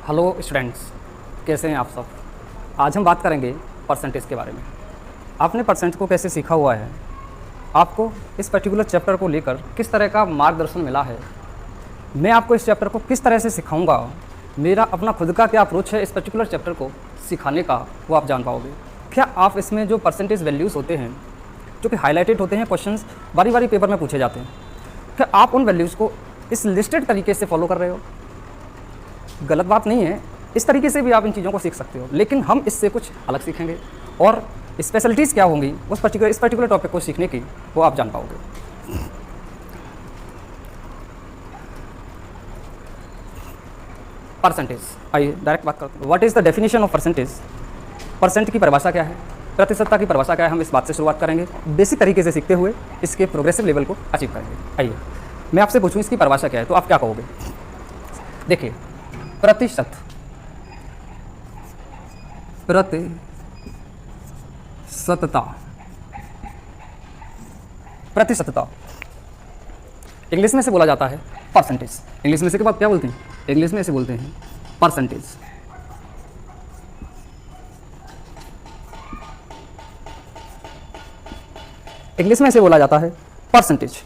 Hello students, कैसे हैं आप सब। आज हम बात करेंगे परसेंटेज के बारे में। आपने परसेंट को कैसे सीखा हुआ है, आपको इस पर्टिकुलर चैप्टर को लेकर किस तरह का मार्गदर्शन मिला है, मैं आपको इस चैप्टर को किस तरह से सिखाऊंगा, मेरा अपना खुद का क्या अप्रोच है इस पर्टिकुलर चैप्टर को सिखाने का, वो आप जान पाओगे। क्या आप इसमें जो परसेंटेज वैल्यूज़ होते हैं जो कि हाईलाइटेड होते हैं, क्वेश्चंस बारी बारी पेपर में पूछे जाते हैं, क्या आप उन वैल्यूज़ को इस लिस्टेड तरीके से फॉलो कर रहे हो? गलत बात नहीं है, इस तरीके से भी आप इन चीज़ों को सीख सकते हो, लेकिन हम इससे कुछ अलग सीखेंगे और स्पेशलिटीज़ क्या होंगी इस पर्टिकुलर टॉपिक को सीखने की, वो आप जान पाओगे। परसेंटेज, आइए डायरेक्ट बात करते हैं। What is the definition of percentage? Percent की परिभाषा क्या है, प्रतिशतता की परिभाषा क्या है, हम इस बात से शुरुआत करेंगे। बेसिक तरीके से सीखते हुए इसके प्रोग्रेसिव लेवल को अचीव करेंगे। आइए मैं आपसे पूछूं इसकी परिभाषा क्या है, तो आप क्या कहोगे? देखिए, प्रतिशतता, प्रतिशतता इंग्लिश में से बोला जाता है परसेंटेज। इंग्लिश में से क्या बोलते हैं? इंग्लिश में से बोलते हैं परसेंटेज। इंग्लिश में से बोला जाता है परसेंटेज,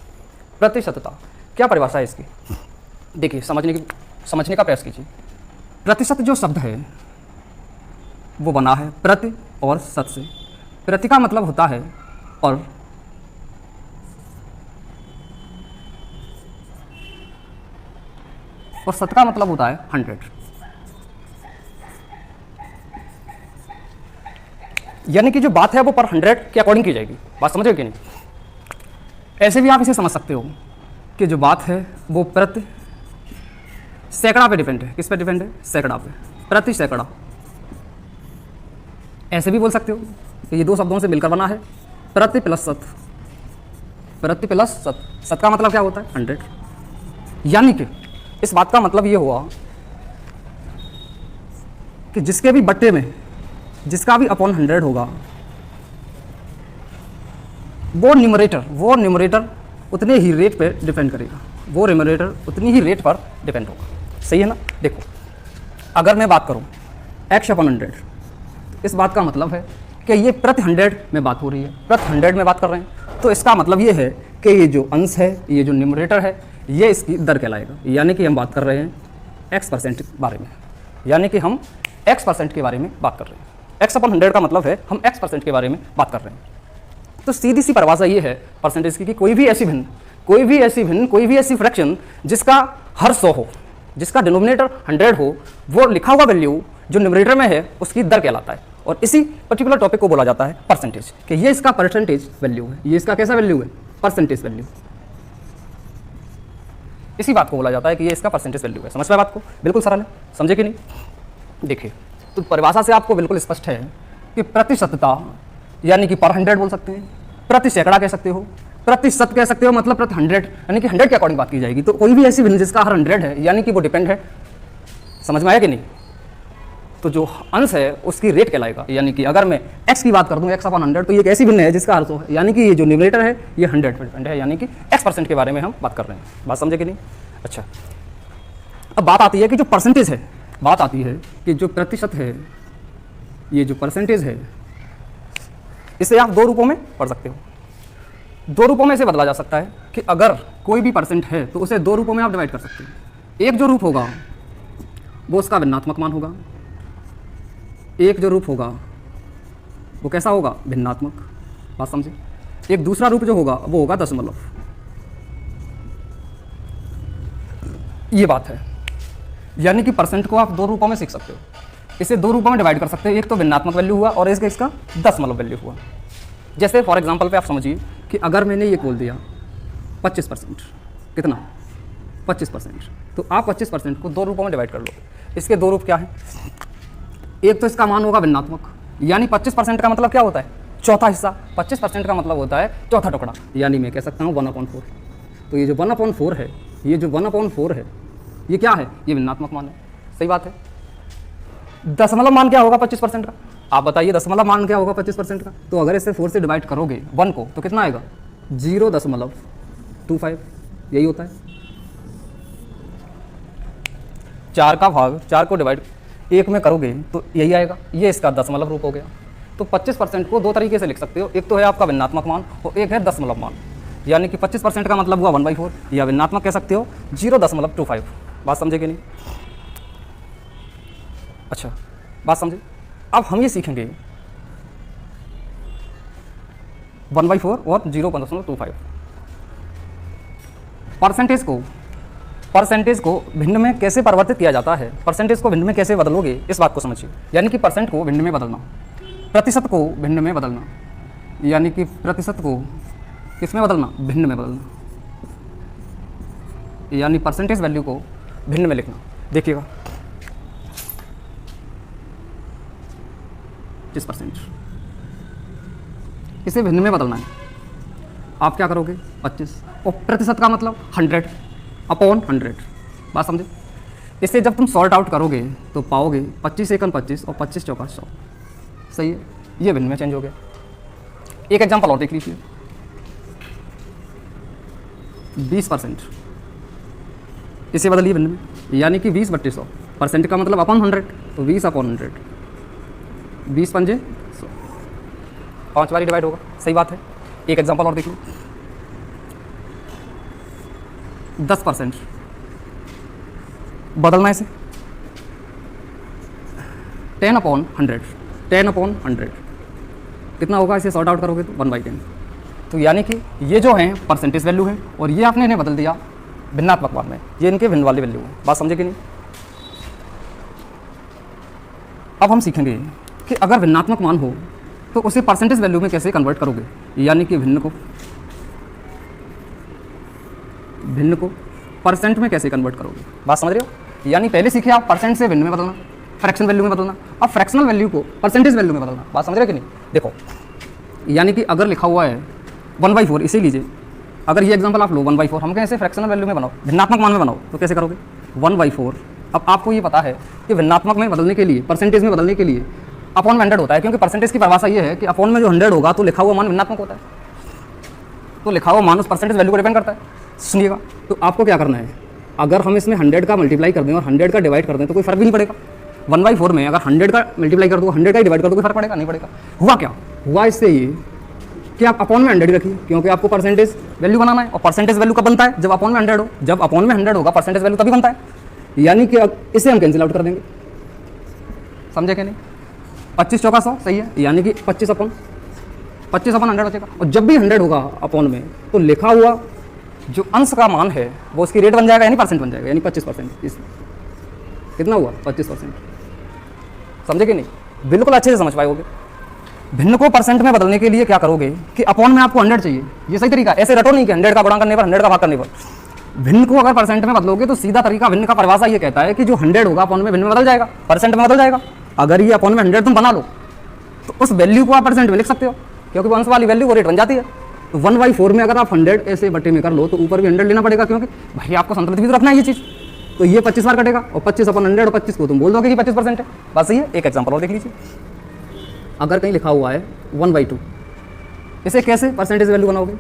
प्रतिशतता। क्या परिभाषा है इसकी? देखिए, समझने का प्रयास कीजिए। प्रतिशत जो शब्द है वो बना है प्रति और शत से। प्रति का मतलब होता है पर, और शत का मतलब होता है 100। यानी कि जो बात है वो पर 100 के अकॉर्डिंग की जाएगी। बात समझ रहे कि नहीं? ऐसे भी आप इसे समझ सकते हो कि जो बात है वो प्रति सैकड़ा पे डिपेंड है। किस पे डिपेंड है? सैकड़ा पे, प्रति सैकड़ा। ऐसे भी बोल सकते हो कि ये दो शब्दों से मिलकर बना है प्रति प्लस शत। प्रति प्लस शत, शत का मतलब क्या होता है? 100। यानी कि इस बात का मतलब ये हुआ कि जिसके भी बट्टे में जिसका भी अपॉन 100 होगा वो न्यूमरेटर उतने ही रेट पे डिपेंड करेगा। वो न्यूमरेटर उतनी ही रेट पर डिपेंड होगा। सही है ना? देखो, अगर मैं बात करूं x अपॉन 100, इस बात का मतलब है कि ये प्रति 100 में बात हो रही है, प्रति 100 में बात कर रहे हैं। तो इसका मतलब ये है कि ये जो अंश है, ये जो न्यूमरेटर है, ये इसकी दर कहलाएगा। यानी कि हम बात कर रहे हैं x% के बारे में, यानी कि हम x% के बारे में बात कर रहे हैं। x अपॉन 100 का मतलब है हम x% के बारे में बात कर रहे हैं। तो सीधी सी परिभाषा ये है परसेंटेज की कि कोई भी ऐसी फ्रैक्शन जिसका हर 100 हो, जिसका डिनोमिनेटर 100 हो, वो लिखा हुआ वैल्यू जो न्यूमरेटर में है उसकी दर कहलाता है। और इसी पर्टिकुलर टॉपिक को बोला जाता है परसेंटेज, कि ये इसका परसेंटेज वैल्यू है। ये इसका कैसा वैल्यू है? Percentage value. इसी बात को बोला जाता है कि ये इसका परसेंटेज वैल्यू है। समझ पाए बात को? बिल्कुल सरल है, समझे कि नहीं? देखिए, तो परिभाषा से आपको बिल्कुल स्पष्ट है कि प्रतिशतता यानी कि पर 100 बोल सकते हैं, प्रति सैकड़ा कह सकते हो, प्रति शत कह सकते हो, मतलब प्रति 100 यानी कि 100 के अकॉर्डिंग बात की जाएगी। तो कोई भी ऐसी भिन्न जिसका हर 100 है यानी कि वो डिपेंड है। समझ में आया कि नहीं? तो जो अंश है उसकी रेट कहलाएगा। यानी कि अगर मैं x की बात कर दूं, x अपॉन 100, तो ये एक ऐसी भिन्न है जिसका हर 100 है, यानी कि ये जो न्यूमरेटर है ये 100 पे डिपेंड है, यानी कि x% के बारे में हम बात कर रहे हैं। बात समझे कि नहीं? अच्छा, अब बात आती है कि जो परसेंटेज है, बात आती है कि जो प्रतिशत है, ये जो परसेंटेज है, इसे आप दो रूपों में पढ़ सकते हो। दो रूपों में इसे बदला जा सकता है कि अगर कोई भी परसेंट है तो उसे दो रूपों में आप डिवाइड कर सकते हो। एक जो रूप होगा वो उसका भिन्नात्मक मान होगा, एक जो रूप होगा वो कैसा होगा? भिन्नात्मक। बात समझे? एक दूसरा रूप जो होगा वो होगा दशमलव। ये बात है। यानी कि परसेंट को आप दो रूपों में सीख सकते हो, इसे दो रूपों में डिवाइड कर सकते हैं। एक तो भिन्नात्मक वैल्यू हुआ और इसका दशमलव वैल्यू हुआ। जैसे फॉर एग्जांपल पे आप समझिए कि अगर मैंने ये बोल दिया 25%, कितना? 25%, तो आप 25% को दो रूपों में डिवाइड कर लो। इसके दो रूप क्या है? एक तो इसका मान होगा भिन्नात्मक, यानी 25% का मतलब क्या होता है? चौथा हिस्सा। 25% का मतलब होता है चौथा टुकड़ा, यानी मैं कह सकता हूँ 1/4। तो ये जो 1/4 है, ये जो 1/4 है, ये क्या है? ये भिन्नात्मक मान है। सही बात है। दशमलव मान क्या होगा 25% का? आप बताइए, दशमलव मान क्या होगा 25% का? तो अगर इसे 4 से डिवाइड करोगे 1 को, तो कितना आएगा? 0.25। यही होता है। 4 का भाग 4 को डिवाइड 1 में करोगे तो यही आएगा, ये इसका दशमलव रूप हो गया। तो 25% को 2 तरीके से लिख सकते हो, एक तो है आपका भिन्नात्मक मान और एक है दशमलव मान। यानी कि 25% का मतलब हुआ 1/4 या भिन्नात्मक कह सकते हो 0.25। बात समझे कि नहीं? अच्छा, बात समझे। अब हम ये सीखेंगे 1/4 और 0.25। परसेंटेज को भिन्न में कैसे परिवर्तित किया जाता है, परसेंटेज को भिन्न में कैसे बदलोगे, इस बात को समझिए। यानी कि परसेंट को भिन्न में बदलना, प्रतिशत को भिन्न में बदलना, यानी कि प्रतिशत को किस में बदलना? भिन्न में बदलना, यानी परसेंटेज वैल्यू को भिन्न में लिखना। देखिएगा 25%, इसे भिन्न में बदलना है। आप क्या करोगे? 25, और प्रतिशत का मतलब 100/100। बात समझे। इसे जब तुम सॉर्ट आउट करोगे तो पाओगे 25 एकम 25 और 25 चौका 100। सही है, ये भिन्न में चेंज हो गया। एक एग्जांपल और देख लीजिए, 20%, इसे बदलिए भिन्न में, यानी कि 20/100। परसेंट का मतलब अपॉन 100, तो 20/100, 20 पंजे 100, 5 बारी डिवाइड होगा। सही बात है। एक एग्जांपल और देख लो, 10%, बदलना इसे 10/100, 10/100 कितना होगा? इसे सॉर्ट आउट करोगे तो 1/10। तो यानी कि ये जो हैं परसेंटेज वैल्यू है और ये आपने इन्हें बदल दिया भिन्नात्मक मान में, ये इनके भिन्न वाली वैल्यू है। बात समझे कि नहीं? अब हम सीखेंगे कि अगर भिन्नात्मक मान हो तो उसे परसेंटेज वैल्यू में कैसे कन्वर्ट करोगे, यानी कि भिन्न को परसेंट में कैसे कन्वर्ट करोगे। बात समझ रहे हो? यानी पहले सीखे आप परसेंट से भिन्न में बदलना, फ्रैक्शन वैल्यू में बदलना, अब फ्रैक्शनल वैल्यू को परसेंटेज वैल्यू में बदलना। बात समझ रहे हो कि नहीं? देखो, यानी कि अगर लिखा हुआ है 1/4, इसे लीजिए, अगर ये एग्जांपल आप लो 1/4, हम कहें इसे फ्रैक्शनल वैल्यू में बनाओ, भिन्नात्मक मान में बनाओ, तो कैसे करोगे? 1/4। अब आपको ये पता है कि भिन्नात्मक में बदलने के लिए, परसेंटेज में बदलने के लिए अपॉन में 100 होता है, क्योंकि परसेंटेज की परिभाषा ये है कि अपॉन में जो 100 होगा तो लिखा हुआ मान भिन्नात्मक होता है, तो लिखा हुआ मान उस परसेंटेज वैल्यू को डिपेंड करता है। सुनिएगा, तो आपको क्या करना है, अगर हम इसमें 100 का मल्टीप्लाई कर दें और 100 का डिवाइड कर दें तो कोई फर्क भी नहीं पड़ेगा। 1/4 में अगर 100 का मल्टीप्लाई कर दो, 100 का डिवाइड कर दो, कोई फर्क पड़ेगा? नहीं पड़ेगा। हुआ क्या? हुआ इससे ये कि आप अपॉन में 100 ही रखिए, क्योंकि आपको परसेंटेज वैल्यू बनाना है, और परसेंटेज वैल्यू कब बनता है? जब अपॉन में 100 हो। जब अपॉन में 100 होगा परसेंटेज वैल्यू तभी बनता है, यानी कि अब इसे हम कैंसिल आउट कर देंगे। समझे कि नहीं? 25 चौका 100, सही है, यानी कि 25/100 बचेगा। और जब भी 100 होगा अपॉन में तो लिखा हुआ जो अंश का मान है वो उसकी रेट बन जाएगा, यानी परसेंट बन जाएगा, यानी 25%। इस कितना हुआ? 25%। समझे कि नहीं? बिल्कुल अच्छे से समझ पाओगे। भिन्न को परसेंट में बदलने के लिए क्या करोगे कि अपॉन में आपको 100 चाहिए, ये सही तरीका। ऐसे रटो नहीं कि 100 का गुणा करने पर, 100 का भाग करने पर। भिन्न को अगर परसेंट में बदलोगे तो सीधा तरीका, भिन्न का परिभाषा ये कहता है कि जो 100 होगा अपॉन में भिन्न में बदल जाएगा, परसेंट में बदल जाएगा। अगर ये अपॉन में 100 तुम बना लो तो उस वैल्यू को आप परसेंट में लिख सकते हो, क्योंकि अंश वाली वैल्यू वो रेट बन जाती है। तो 1/4 में अगर आप 100 ऐसे बट्टे में कर लो तो ऊपर भी 100 लेना पड़ेगा, क्योंकि भाई आपको संतुलित भी तो रखना है ये चीज़। तो ये 25 बार कटेगा, और 25/100 और 25 को तुम बोल दोगे कि 25% है। बात सही है। एक एग्जाम्पल और देख लीजिए, अगर कहीं लिखा हुआ है 1/2, इसे कैसे परसेंटेज वैल्यू बनाओगे?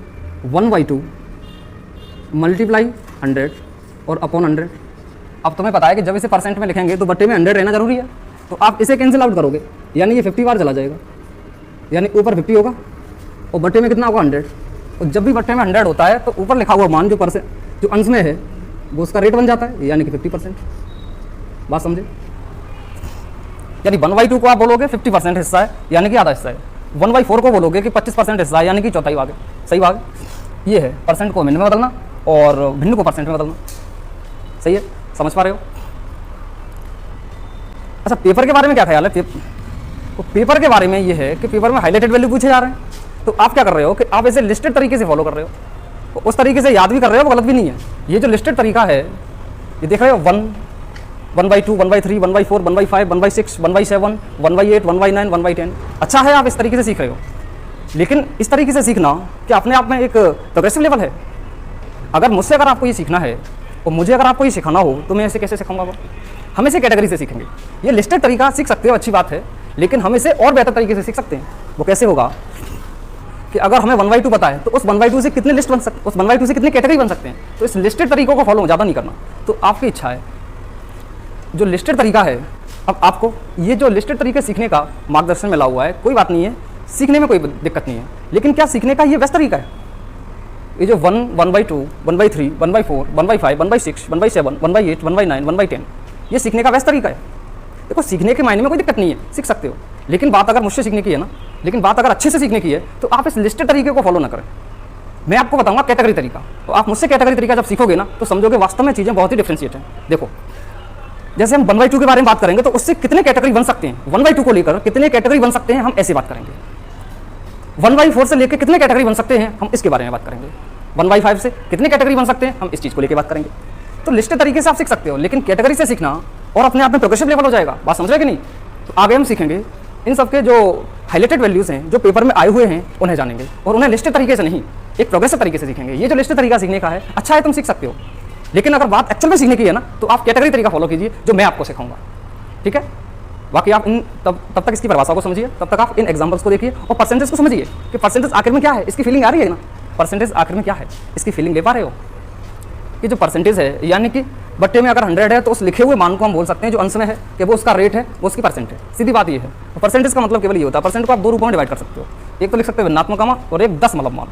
1/2 मल्टीप्लाई 100 और अपॉन 100। अब तुम्हें पता है कि जब इसे परसेंट में लिखेंगे तो बट्टे में 100 रहना जरूरी है, तो आप इसे कैंसिल आउट करोगे, यानी ये 50 बार चला जाएगा, यानी ऊपर 50 होगा और बट्टे में कितना होगा? 100। और जब भी बट्टे में 100 होता है तो ऊपर लिखा हुआ मान जो अंश में है वो उसका रेट बन जाता है, यानी कि 50%। बात समझे? यानी 1/2 को आप बोलोगे 50% हिस्सा है, यानी कि आधा हिस्सा है। 1/4 को बोलोगे कि 25% हिस्सा है, यानी कि चौथाई भाग है। सही भाग ये है, परसेंट को भिन्न में बदलना और भिन्न को परसेंट में बदलना। सही है, समझ पा रहे हो? अच्छा, पेपर के बारे में क्या ख्याल है? तो पेपर के बारे में ये है कि पेपर में हाईलाइटेड वैल्यू पूछे जा रहे हैं, तो आप क्या कर रहे हो कि आप इसे लिस्टेड तरीके से फॉलो कर रहे हो, तो उस तरीके से याद भी कर रहे हो, वो गलत भी नहीं है। ये जो लिस्टेड तरीका है, ये देख रहे हो, 1, 1/2, 1/3, 1/4, 1/5, 1/6, 1/7, 1/8, 1/9, 1/10। अच्छा है, आप इस तरीके से सीख रहे हो, लेकिन इस तरीके से सीखना कि अपने आप में एक प्रोग्रेसिव लेवल है। अगर मुझसे अगर आपको ये सीखना है और मुझे अगर आपको ये सिखाना हो तो मैं इसे कैसे सिखाऊंगा? हम इसे कैटेगरी से सीखेंगे। ये लिस्टेड तरीका सीख सकते हो, अच्छी बात है, लेकिन हम इसे और बेहतर तरीके से सीख सकते हैं। वो कैसे होगा कि अगर हमें 1/2 पता है तो उस 1/2 से कितने लिस्ट बन सकते, उस 1/2 से कितने कैटेगरी बन सकते हैं। तो इस लिस्टेड तरीकों को फॉलो ज़्यादा नहीं करना, तो आपकी इच्छा है जो लिस्टेड तरीका है, अब आपको ये जो लिस्टेड तरीके सीखने का मार्गदर्शन मिला हुआ है, कोई बात नहीं है, सीखने में कोई दिक्कत नहीं है, लेकिन क्या सीखने का ये बेस्ट तरीका है? ये जो 1, 1/2, 1/3, 1/4, 1/5, 1/6, 1/7, 1/8, 1/9, 1/10, ये सीखने का बेस्ट तरीका है? देखो, सीखने के मायने में कोई दिक्कत नहीं है, सीख सकते हो, लेकिन बात अगर मुझसे सीखने की है ना, लेकिन बात अगर अच्छे से सीखने की है, तो आप इस लिस्टेड तरीके को फॉलो ना करें। मैं आपको बताऊंगा कैटेगरी तरीका, तो आप मुझसे कैटेगरी तरीका जब सीखोगे ना, तो समझोगे वास्तव में चीज़ें बहुत ही डिफ्रेंशिएट हैं। देखो, जैसे हम 1/2 के बारे में बात करेंगे, तो उससे कितने कैटेगरी बन सकते हैं, 1/2 को लेकर कितने कैटेगरी बन सकते हैं, हम ऐसी बात करेंगे। 1/4 से लेकर कितने कैटेगरी बन सकते हैं, हम इसके बारे में बात करेंगे। 1/5 से कितने कैटेगरी बन सकते हैं, हम इस चीज़ को लेकर बात करेंगे। तो लिस्टेड तरीके से आप सीख सकते हो, लेकिन कैटेगरी से सीखना और अपने आप में प्रोग्रेसिव लेवल हो जाएगा। बात समझ रहे कि नहीं? तो आगे हम सीखेंगे इन सबके जो हाईलाइटेड वैल्यूज़ हैं, जो पेपर में आए हुए हैं, उन्हें जानेंगे, और उन्हें लिस्टेड तरीके से नहीं, एक प्रोग्रेसिव तरीके से सीखेंगे। ये जो लिस्टेड तरीका सीखने का है, अच्छा है, तुम सीख सकते हो, लेकिन अगर बात एक्चुअल में सीखने की है ना, तो आप कैटेगरी तरीका फॉलो कीजिए, जो मैं आपको सिखाऊंगा। ठीक है? बाकी आप इन तब तक इसकी परिभाषा को समझिए, तब तक आप इन एग्जाम्पल्स को देखिए और परसेंटेज को समझिए कि परसेंटेज आखिर में क्या है, इसकी फीलिंग आ रही है ना? परसेंटेज आखिर में क्या है, इसकी फीलिंग ले पा रहे हो? कि जो परसेंटेज है, यानी कि बट्टे में अगर 100 है, तो उस लिखे हुए मान को हम बोल सकते हैं जो अंश में है, कि वो उसका रेट है, वो उसकी परसेंट है। सीधी बात ये है। तो परसेंटेज का मतलब केवल ये होता है, परसेंट को आप दो रूपों में डिवाइड कर सकते हो, एक तो लिख सकते हो ऋणात्मक मान और एक 10 मतलब मान।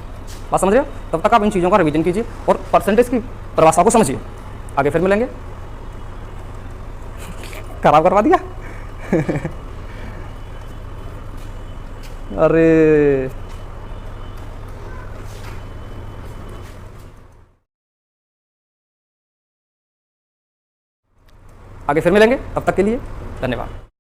बात समझ रहे हो? तब तक आप इन चीज़ों का रिवीजन कीजिए और परसेंटेज की परिभाषा को समझिए। आगे फिर मिलेंगे। खराब करवा दिया। अरे आगे फिर मिलेंगे, तब तक के लिए धन्यवाद।